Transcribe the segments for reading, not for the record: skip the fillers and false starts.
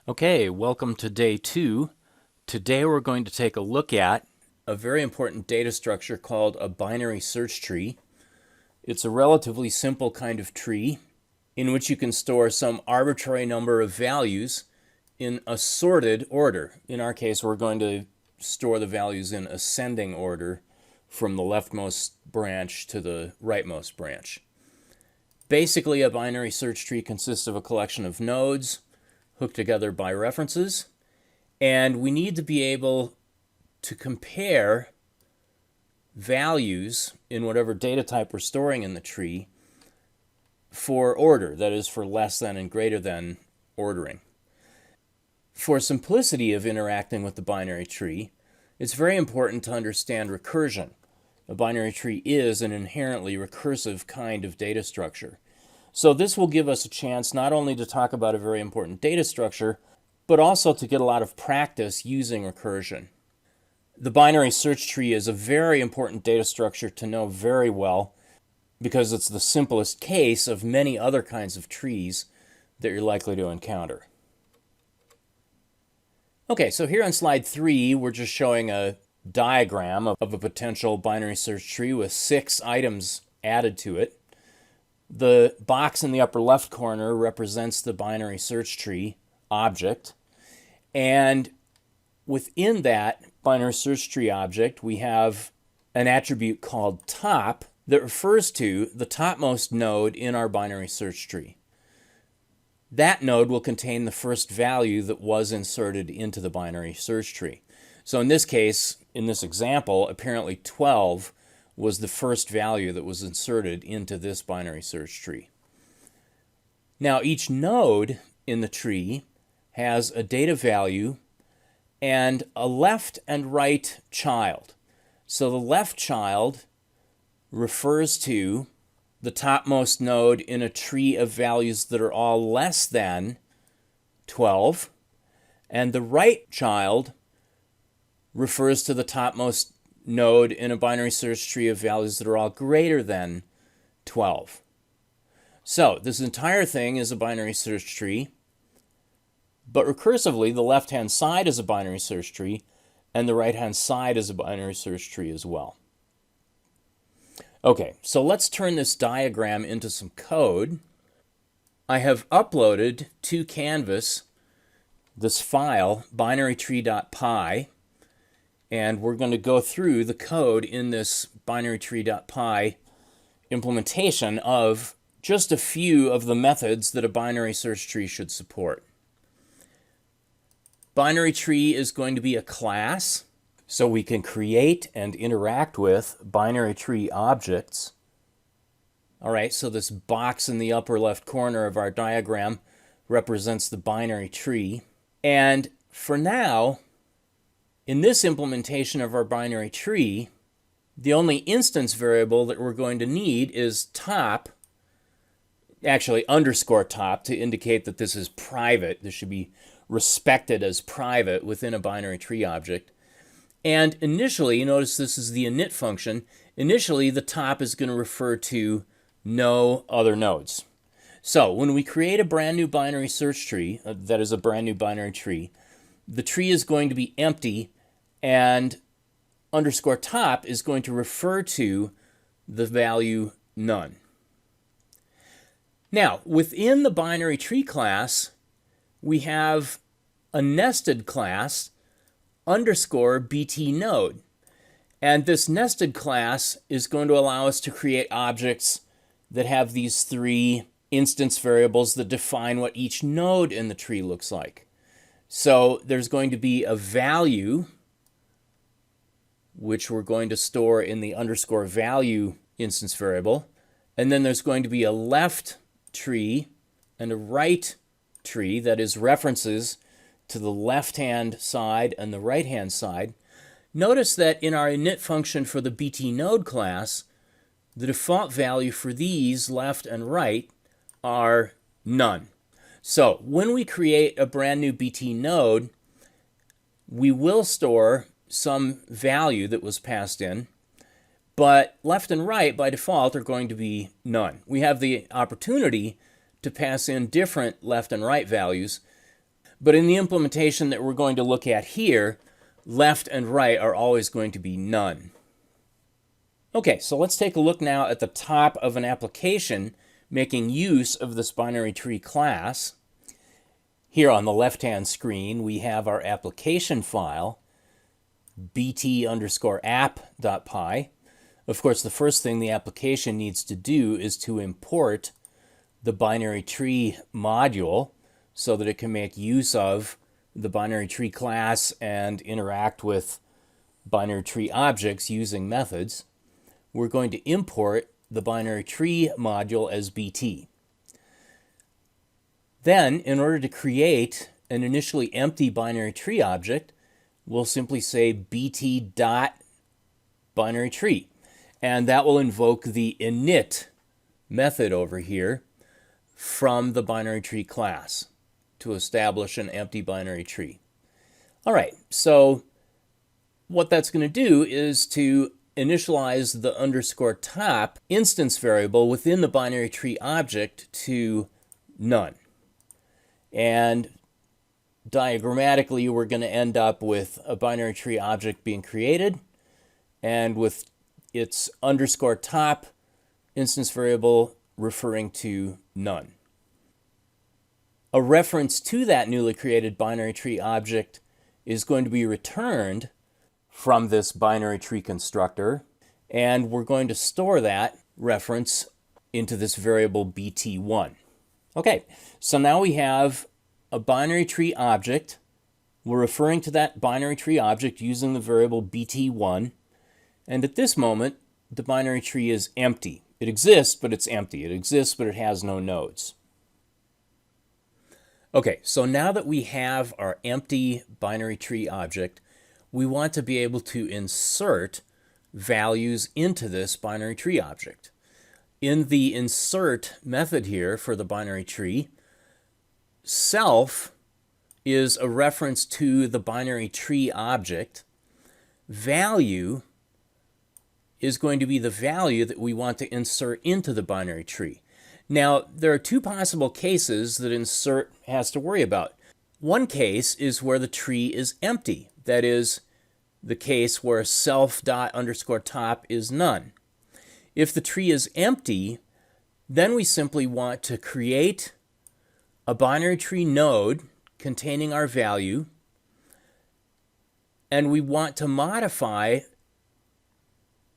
Okay, welcome to day 2. Today we're going to take a look at a very important data structure called a binary search tree. It's a relatively simple kind of tree in which you can store some arbitrary number of values in a sorted order. In our case, we're going to store the values in ascending order from the leftmost branch to the rightmost branch. Basically, a binary search tree consists of a collection of nodes hooked together by references, and we need to be able to compare values in whatever data type we're storing in the tree for order, that is, for less than and greater than ordering. For simplicity of interacting with the binary tree, it's very important to understand recursion. A binary tree is an inherently recursive kind of data structure. So this will give us a chance not only to talk about a very important data structure, but also to get a lot of practice using recursion. The binary search tree is a very important data structure to know very well because it's the simplest case of many other kinds of trees that you're likely to encounter. Okay, so here on slide 3, we're just showing a diagram of a potential binary search tree with 6 items added to it. The box in the upper left corner represents the binary search tree object, and within that binary search tree object we have an attribute called top that refers to the topmost node in our binary search tree. That node will contain the first value that was inserted into the binary search tree. So in this case, in this example, apparently 12 was the first value that was inserted into this binary search tree. Now each node in the tree has a data value and a left and right child. So the left child refers to the topmost node in a tree of values that are all less than 12, and the right child refers to the topmost node in a binary search tree of values that are all greater than 12. So this entire thing is a binary search tree, but recursively the left-hand side is a binary search tree and the right-hand side is a binary search tree as well. Okay, so let's turn this diagram into some code. I have uploaded to Canvas this file, binarytree.py, and we're going to go through the code in this binarytree.py implementation of just a few of the methods that a binary search tree should support. Binary tree is going to be a class, so we can create and interact with binary tree objects. All right, so this box in the upper left corner of our diagram represents the binary tree. And for now, in this implementation of our binary tree, the only instance variable that we're going to need is top, actually underscore top, to indicate that this is private. This should be respected as private within a binary tree object. And initially, notice this is the init function, initially the top is going to refer to no other nodes. So when we create a brand new binary search tree, that is a brand new binary tree, the tree is going to be empty and underscore top is going to refer to the value none. Now, within the binary tree class, we have a nested class underscore BT node. And this nested class is going to allow us to create objects that have these 3 instance variables that define what each node in the tree looks like. So there's going to be a value, which we're going to store in the underscore value instance variable. And then there's going to be a left tree and a right tree, that is references to the left-hand side and the right-hand side. Notice that in our init function for the BT node class, the default value for these left and right are none. So when we create a brand new BT node, we will store some value that was passed in, but left and right by default are going to be none. We have the opportunity to pass in different left and right values, But in the implementation that we're going to look at here, left and right are always going to be none. Okay, so let's take a look now at the top of an application making use of this binary tree class. Here on the left-hand screen, we have our application file, bt_app.py. Of course, the first thing the application needs to do is to import the binary tree module so that it can make use of the binary tree class and interact with binary tree objects using methods. We're going to import the binary tree module as bt. Then, in order to create an initially empty binary tree object, we'll simply say bt.binaryTree, and that will invoke the init method over here from the binary tree class to establish an empty binary tree. All right, so what that's going to do is to initialize the _top instance variable within the binary tree object to none. And diagrammatically, we're going to end up with a binary tree object being created and with its _top instance variable referring to none. A reference to that newly created binary tree object is going to be returned from this binary tree constructor, and we're going to store that reference into this variable bt1. Okay, so now we have a binary tree object. We're referring to that binary tree object using the variable bt1, and at this moment, the binary tree is empty. It exists, but it's empty. It exists, but it has no nodes. Okay, so now that we have our empty binary tree object, we want to be able to insert values into this binary tree object. In the insert method here for the binary tree, self is a reference to the binary tree object. Value is going to be the value that we want to insert into the binary tree. Now, there are two possible cases that insert has to worry about. One case is where the tree is empty. That is the case where self._top is none. If the tree is empty, then we simply want to create a binary tree node containing our value, and we want to modify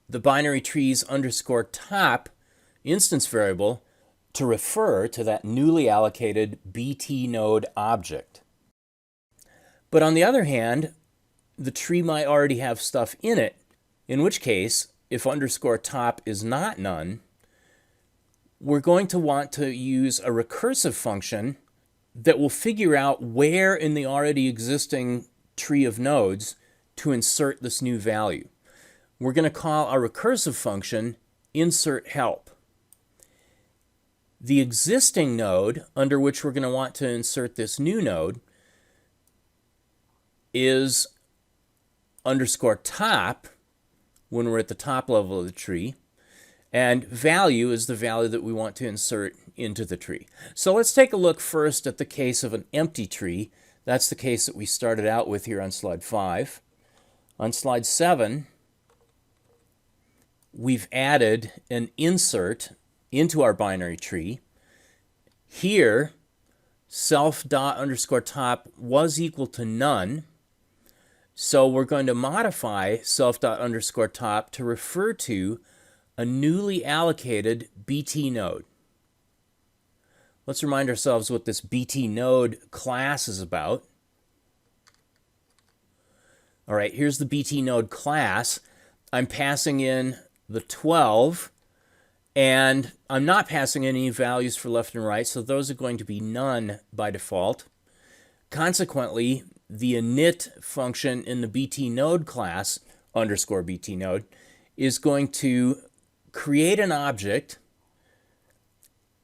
the binary tree's _top instance variable to refer to that newly allocated bt node object. But on the other hand, the tree might already have stuff in it, in which case, if _top is not none, we're going to want to use a recursive function that will figure out where in the already existing tree of nodes to insert this new value. We're going to call our recursive function insertHelp. The existing node under which we're going to want to insert this new node is _top when we're at the top level of the tree, and value is the value that we want to insert into the tree. So let's take a look first at the case of an empty tree. That's the case that we started out with here on slide 5. On slide 7, we've added an insert into our binary tree. Here, self._top was equal to none, so we're going to modify self._top to refer to a newly allocated bt node. Let's remind ourselves what this bt node class is about. All right, here's the bt node class. I'm passing in the 12, and I'm not passing any values for left and right, so those are going to be none by default. Consequently, the init function in the bt node class, _bt node, is going to create an object,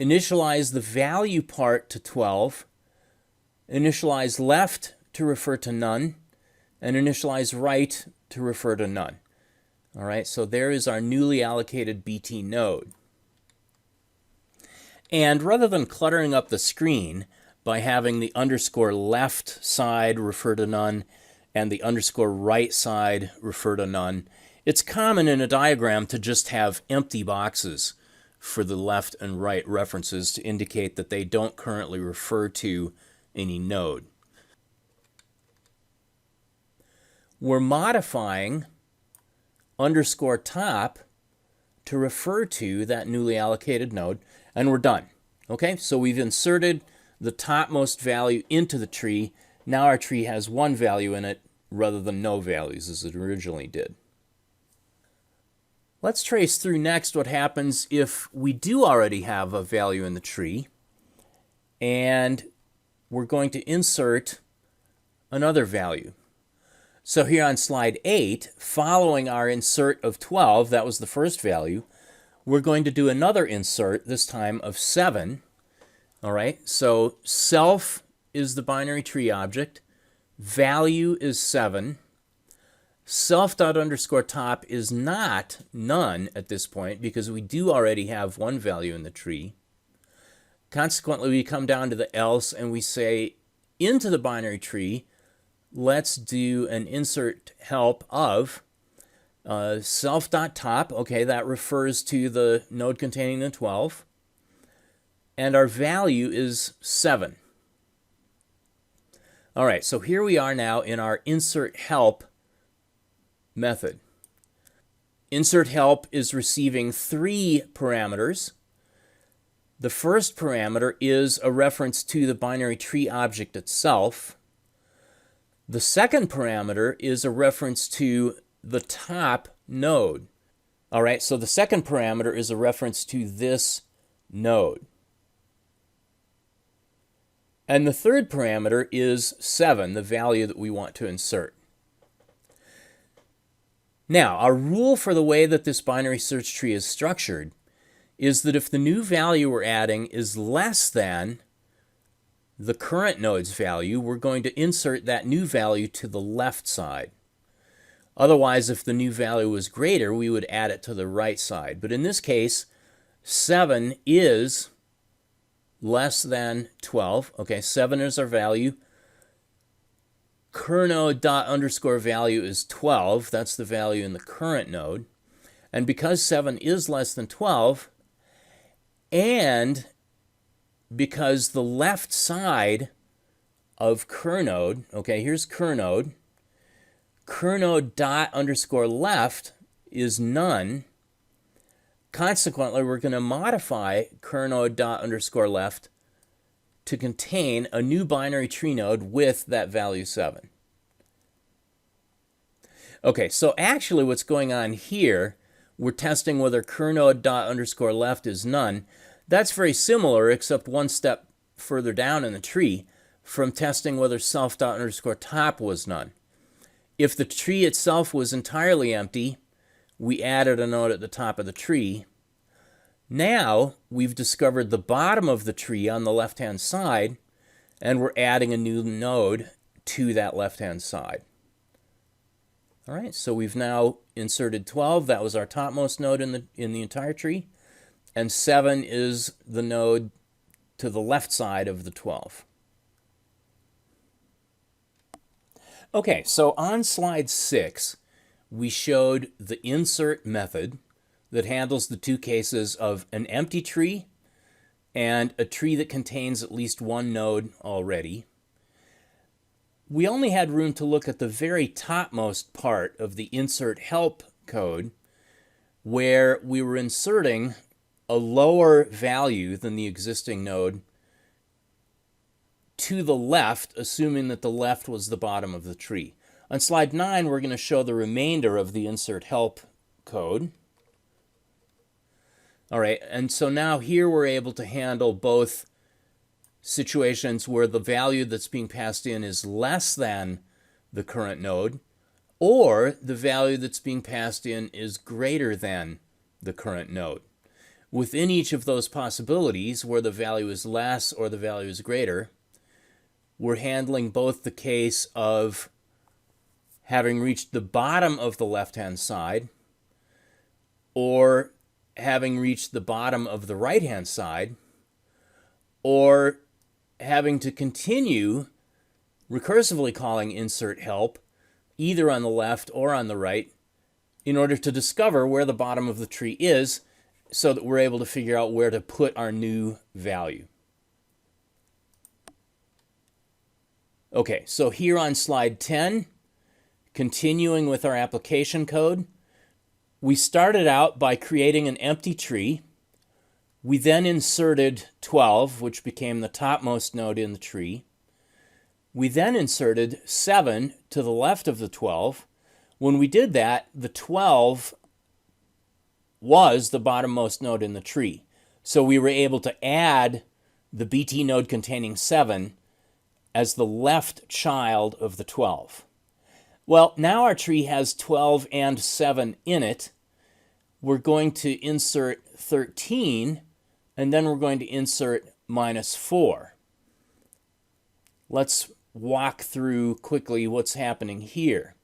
initialize the value part to 12, initialize left to refer to none, and initialize right to refer to none. All right, so there is our newly allocated bt node. And rather than cluttering up the screen, by having the underscore left side refer to none and the underscore right side refer to none. It's common in a diagram to just have empty boxes for the left and right references to indicate that they don't currently refer to any node. We're modifying underscore top to refer to that newly allocated node, and we're done. Okay, so we've inserted the topmost value into the tree. Now our tree has one value in it rather than no values as it originally did. Let's trace through next what happens if we do already have a value in the tree, and we're going to insert another value. So here on slide 8, following our insert of 12, that was the first value, we're going to do another insert, this time of 7. All right, so self is the binary tree object, value is 7, self._top is not none at this point because we do already have one value in the tree. Consequently, we come down to the else and we say into the binary tree, let's do an insert help of self.top. Okay, that refers to the node containing the 12. And our value is 7. All right, so here we are now in our insert help method. Insert help is receiving 3 parameters. The first parameter is a reference to the binary tree object itself. The second parameter is a reference to the top node. All right, so the second parameter is a reference to this node. And the third parameter is 7, the value that we want to insert. Now, our rule for the way that this binary search tree is structured is that if the new value we're adding is less than the current node's value, we're going to insert that new value to the left side. Otherwise, if the new value was greater, we would add it to the right side. But in this case, 7 is less than 12. Okay, 7 is our value. Curnode._value is 12. That's the value in the current node. And because 7 is less than 12, and because the left side of curnode, okay, here's curnode, curnode._left is none. Consequently, we're going to modify curnode._left to contain a new binary tree node with that value 7. Okay, so actually what's going on here, we're testing whether curnode._left is none. That's very similar, except one step further down in the tree from testing whether self._top was none. If the tree itself was entirely empty, we added a node at the top of the tree. Now we've discovered the bottom of the tree on the left-hand side, and we're adding a new node to that left-hand side. All right, so we've now inserted 12. That was our topmost node in the entire tree, and 7 is the node to the left side of the 12. Okay, so on slide 6, we showed the insert method that handles the two cases of an empty tree and a tree that contains at least one node already. We only had room to look at the very topmost part of the insert help code, where we were inserting a lower value than the existing node to the left, assuming that the left was the bottom of the tree. On slide 9, we're going to show the remainder of the insert help code. All right, and so now here we're able to handle both situations where the value that's being passed in is less than the current node, or the value that's being passed in is greater than the current node. Within each of those possibilities, where the value is less or the value is greater, we're handling both the case of having reached the bottom of the left-hand side or having reached the bottom of the right-hand side, or having to continue recursively calling insert help either on the left or on the right in order to discover where the bottom of the tree is so that we're able to figure out where to put our new value. Okay, so here on slide 10, continuing with our application code, we started out by creating an empty tree. We then inserted 12, which became the topmost node in the tree. We then inserted 7 to the left of the 12. When we did that, the 12 was the bottommost node in the tree. So we were able to add the BT node containing 7 as the left child of the 12. Well, now our tree has 12 and 7 in it. We're going to insert 13, and then we're going to insert -4. Let's walk through quickly what's happening here.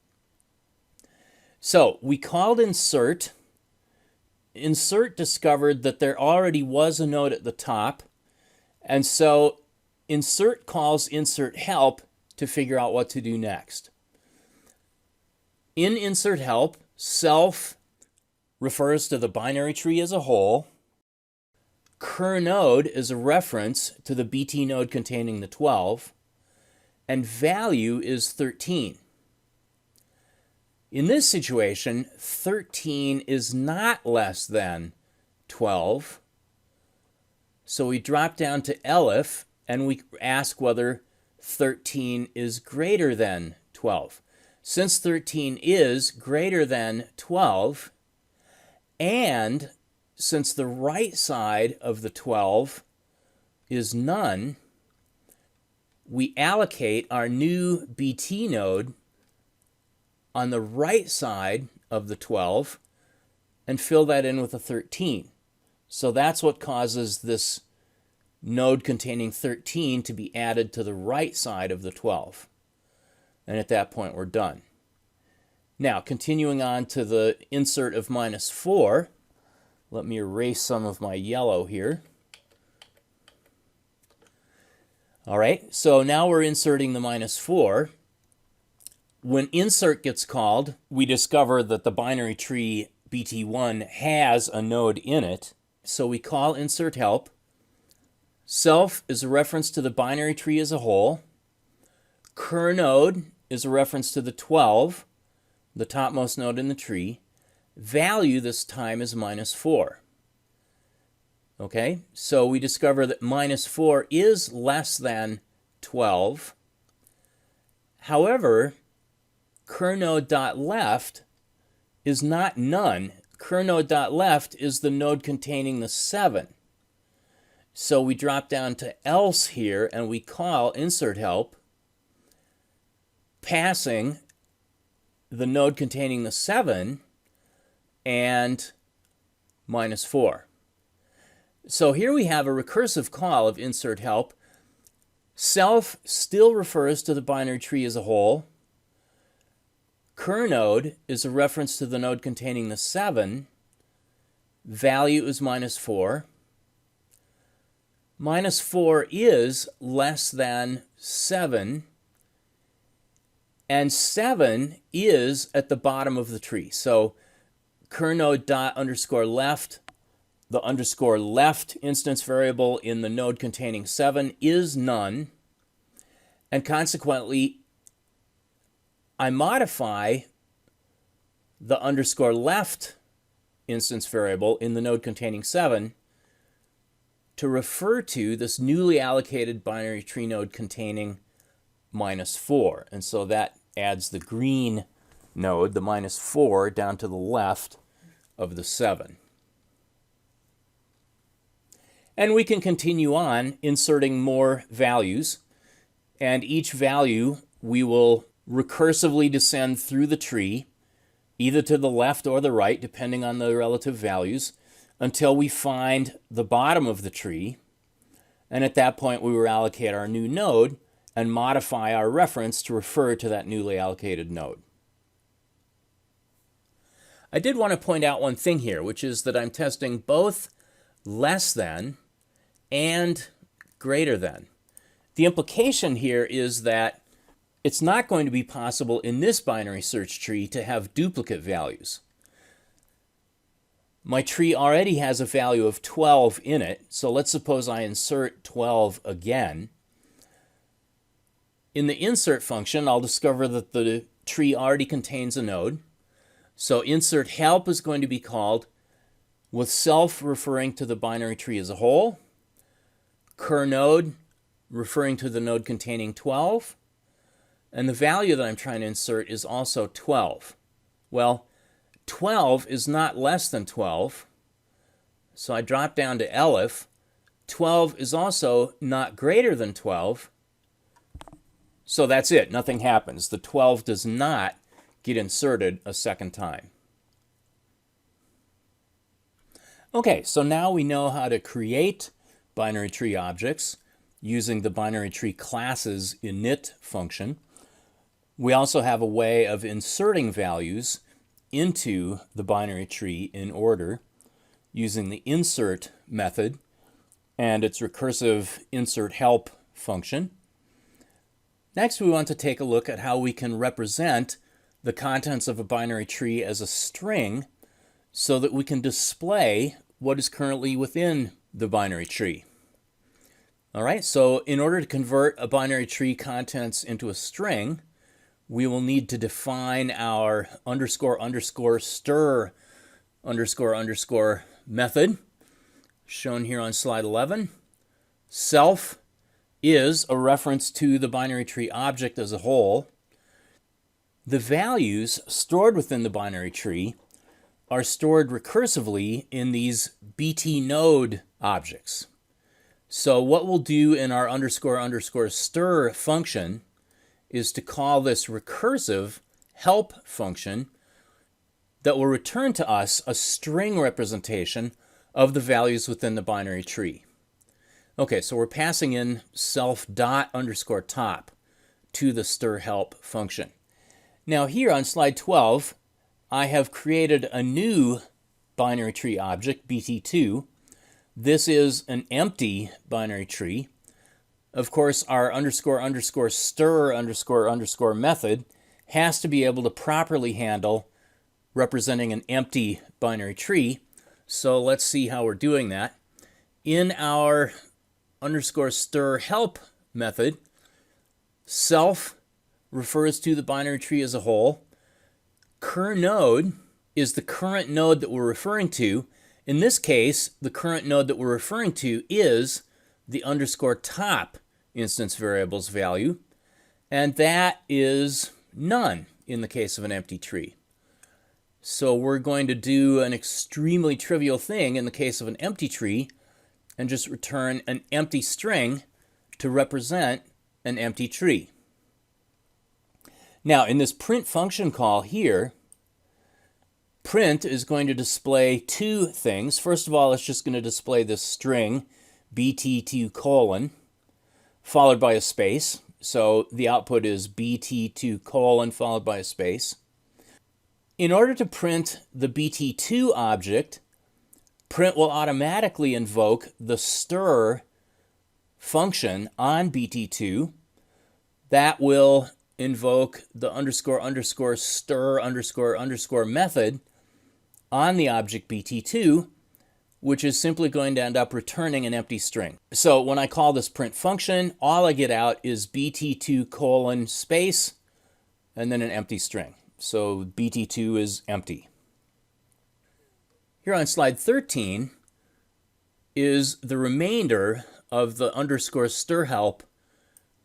So we called insert. Insert discovered that there already was a node at the top, and so insert calls insert help to figure out what to do next. In insert help, self refers to the binary tree as a whole. Cur node is a reference to the BT node containing the 12, and value is 13. In this situation, 13 is not less than 12, so we drop down to elif and we ask whether 13 is greater than 12. Since 13 is greater than 12, and since the right side of the 12 is none, we allocate our new BT node on the right side of the 12 and fill that in with a 13. So that's what causes this node containing 13 to be added to the right side of the 12. And at that point, we're done. Now, continuing on to the insert of -4, let me erase some of my yellow here. All right, so now we're inserting the -4. When insert gets called, we discover that the binary tree BT1 has a node in it, so we call insert help. Self is a reference to the binary tree as a whole. Cur node is a reference to the 12, the topmost node in the tree. Value this time is -4. Okay, so we discover that -4 is less than 12. However, curnode.left is not none. Curnode.left is the node containing the 7. So we drop down to else here and we call insert help, passing the node containing the 7 and -4. So here we have a recursive call of insert help. Self still refers to the binary tree as a whole. Cur node is a reference to the node containing the 7. Value is -4. -4 is less than 7. And 7 is at the bottom of the tree. So curnode._left, the _left instance variable in the node containing 7 is none. And consequently, I modify the _left instance variable in the node containing 7 to refer to this newly allocated binary tree node containing -4. And so that adds the green node, the -4, down to the left of the 7. And we can continue on inserting more values. And each value we will recursively descend through the tree, either to the left or the right, depending on the relative values, until we find the bottom of the tree. And at that point, we will allocate our new node and modify our reference to refer to that newly allocated node. I did want to point out one thing here, which is that I'm testing both less than and greater than. The implication here is that it's not going to be possible in this binary search tree to have duplicate values. My tree already has a value of 12 in it, so let's suppose I insert 12 again. In the insert function, I'll discover that the tree already contains a node. So insert help is going to be called with self referring to the binary tree as a whole, cur node referring to the node containing 12, and the value that I'm trying to insert is also 12. Well, 12 is not less than 12, so I drop down to elif. 12 is also not greater than 12, so that's it. Nothing happens. The 12 does not get inserted a second time. Okay, so now we know how to create binary tree objects using the binary tree classes init function. We also have a way of inserting values into the binary tree in order using the insert method and its recursive insert help function. Next, we want to take a look at how we can represent the contents of a binary tree as a string so that we can display what is currently within the binary tree. All right, so in order to convert a binary tree contents into a string, we will need to define our __stir__ method, shown here on slide 11. Self is a reference to the binary tree object as a whole. The values stored within the binary tree are stored recursively in these BT node objects. So what we'll do in our __stir function is to call this recursive help function that will return to us a string representation of the values within the binary tree. Okay, so we're passing in self._top to the stir help function. Now here on slide 12, I have created a new binary tree object, BT2. This is an empty binary tree. Of course, our __stir__ method has to be able to properly handle representing an empty binary tree. So let's see how we're doing that. In our _stir help method, self refers to the binary tree as a whole. Cur node is the current node that we're referring to. In this case, the current node that we're referring to is the _top instance variable's value, and that is none in the case of an empty tree. So we're going to do an extremely trivial thing in the case of an empty tree and just return an empty string to represent an empty tree. Now, in this print function call here, print is going to display two things. First of all, it's just going to display this string, bt2:, followed by a space. So the output is bt2:, followed by a space. In order to print the bt2 object, print will automatically invoke the stir function on bt2. That will invoke the __stir__ method on the object bt2, which is simply going to end up returning an empty string. So when I call this print function, all I get out is bt2:, space, and then an empty string. So bt2 is empty. Here on slide 13 is the remainder of the _stir help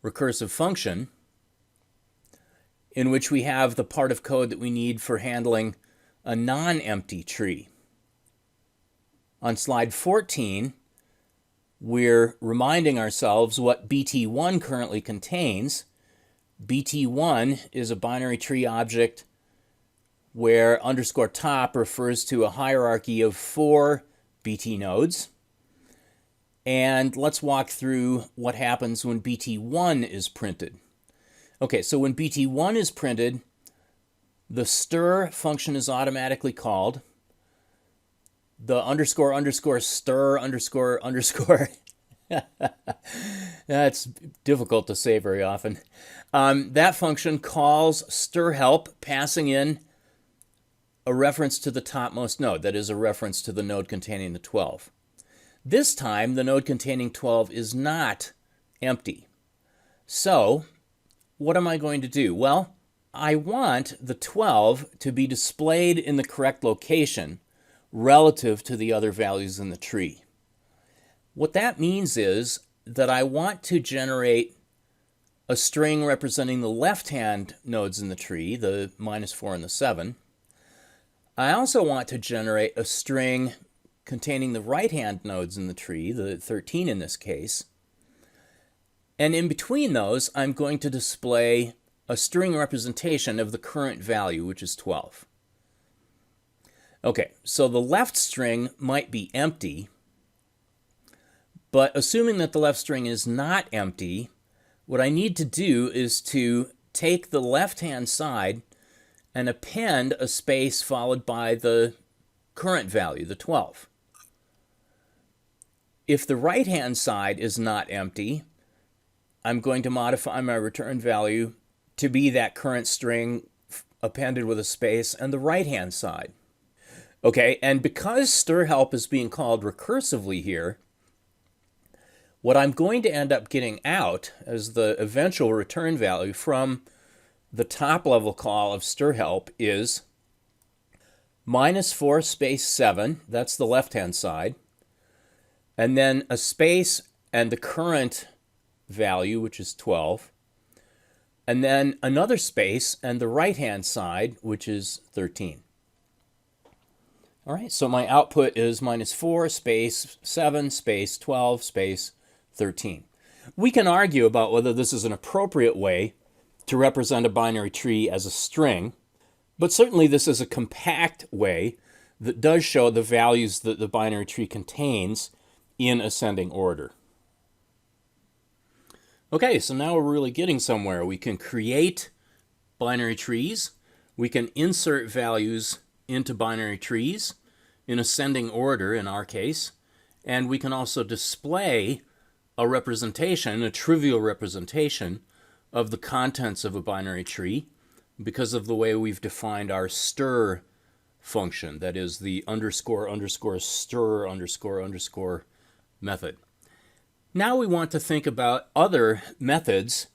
recursive function, in which we have the part of code that we need for handling a non-empty tree. On slide 14, we're reminding ourselves what BT1 currently contains. BT1 is a binary tree object where _top refers to a hierarchy of 4 BT nodes. And let's walk through what happens when BT1 is printed. Okay, so when BT1 is printed, the stir function is automatically called. The __stir__, That's difficult to say very often. That function calls stir help, passing in a reference to the topmost node, that is a reference to the node containing the 12. This time, the node containing 12 is not empty. So, what am I going to do? Well, I want the 12 to be displayed in the correct location relative to the other values in the tree. What that means is that I want to generate a string representing the left-hand nodes in the tree, the -4 and the 7. I also want to generate a string containing the right-hand nodes in the tree, the 13 in this case. And in between those, I'm going to display a string representation of the current value, which is 12. Okay, so the left string might be empty, but assuming that the left string is not empty, what I need to do is to take the left-hand side and append a space followed by the current value, the 12. If the right-hand side is not empty, I'm going to modify my return value to be that current string appended with a space and the right-hand side. Okay, and because stir help is being called recursively here, what I'm going to end up getting out as the eventual return value from the top level call of stir help is -4 space 7, that's the left-hand side, and then a space and the current value, which is 12, and then another space and the right-hand side, which is 13. All right, so my output is -4 space 7 space 12 space 13. We can argue about whether this is an appropriate way to represent a binary tree as a string, but certainly this is a compact way that does show the values that the binary tree contains in ascending order. Okay, so now we're really getting somewhere. We can create binary trees, we can insert values into binary trees in ascending order in our case, and we can also display a representation, a trivial representation of the contents of a binary tree because of the way we've defined our stir function, that is the __stir___ method. Now we want to think about other methods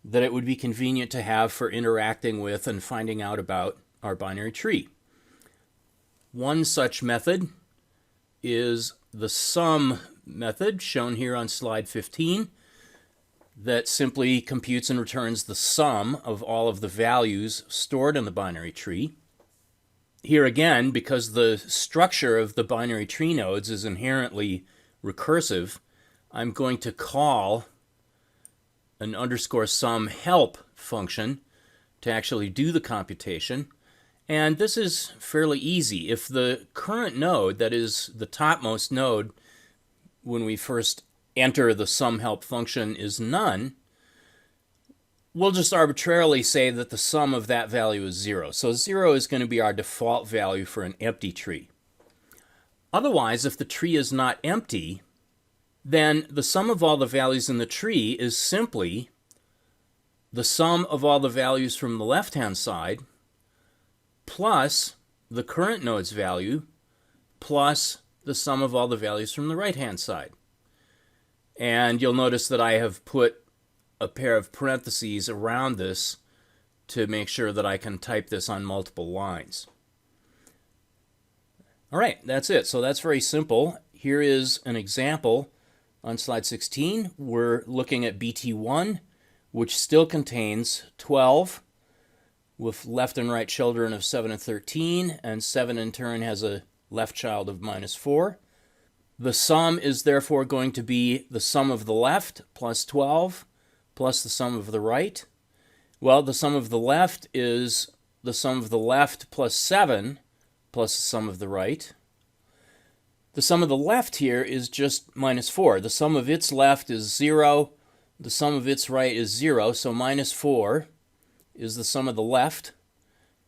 that it would be convenient to have for interacting with and finding out about our binary tree. One such method is the sum method, shown here on slide 15, that simply computes and returns the sum of all of the values stored in the binary tree. Here again, because the structure of the binary tree nodes is inherently recursive, I'm going to call an _sum help function to actually do the computation. And this is fairly easy. If the current node, that is the topmost node, when we first enter the sum help function is none, we'll just arbitrarily say that the sum of that value is 0. So 0 is going to be our default value for an empty tree. Otherwise, if the tree is not empty, then the sum of all the values in the tree is simply the sum of all the values from the left-hand side plus the current node's value plus the sum of all the values from the right-hand side. And you'll notice that I have put a pair of parentheses around this to make sure that I can type this on multiple lines. All right, that's it. So that's very simple. Here is an example on slide 16. We're looking at BT1, which still contains 12 with left and right children of 7 and 13, and 7 in turn has a left child of -4. The sum is therefore going to be the sum of the left plus 12 plus the sum of the right. Well, the sum of the left is the sum of the left plus 7 plus the sum of the right. The sum of the left here is just -4. The sum of its left is 0. The sum of its right is 0. So -4 is the sum of the left.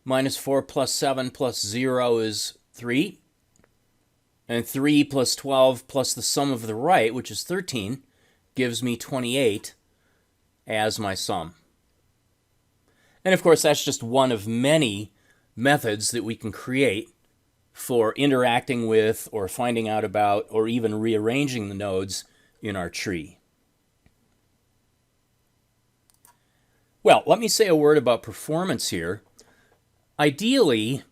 -4 plus 7 plus 0 is 3. And 3 plus 12 plus the sum of the right, which is 13, gives me 28 as my sum. And of course, that's just one of many methods that we can create for interacting with or finding out about or even rearranging the nodes in our tree. Well, let me say a word about performance here. Ideally,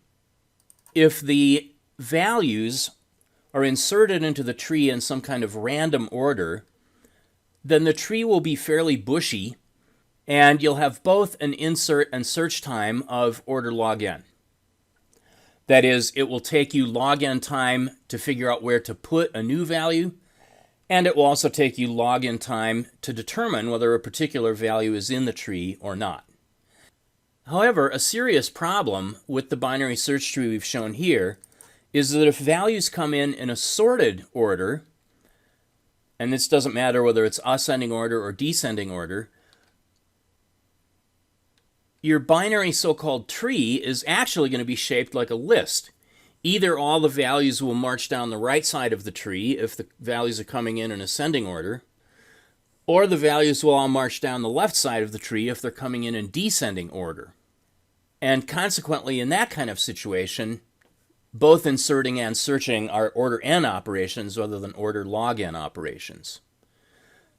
if the values are inserted into the tree in some kind of random order, then the tree will be fairly bushy, and you'll have both an insert and search time of order log n. That is, it will take you log n time to figure out where to put a new value, and it will also take you log n time to determine whether a particular value is in the tree or not. However, a serious problem with the binary search tree we've shown here is that if values come in a sorted order, and this doesn't matter whether it's ascending order or descending order, your binary so-called tree is actually going to be shaped like a list. Either all the values will march down the right side of the tree if the values are coming in ascending order, or the values will all march down the left side of the tree if they're coming in descending order. And consequently, in that kind of situation, both inserting and searching are order n operations rather than order log n operations.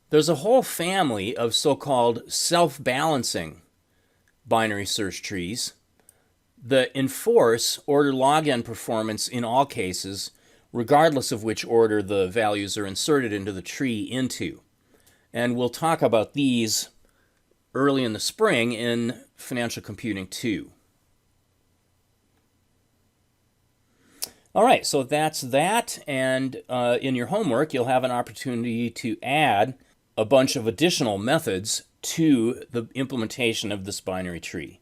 There's a whole family of so-called self-balancing binary search trees that enforce order log n performance in all cases, regardless of which order the values are inserted into the tree into. And we'll talk about these early in the spring in Financial Computing 2. All right, so that's that, and in your homework you'll have an opportunity to add a bunch of additional methods to the implementation of this binary tree.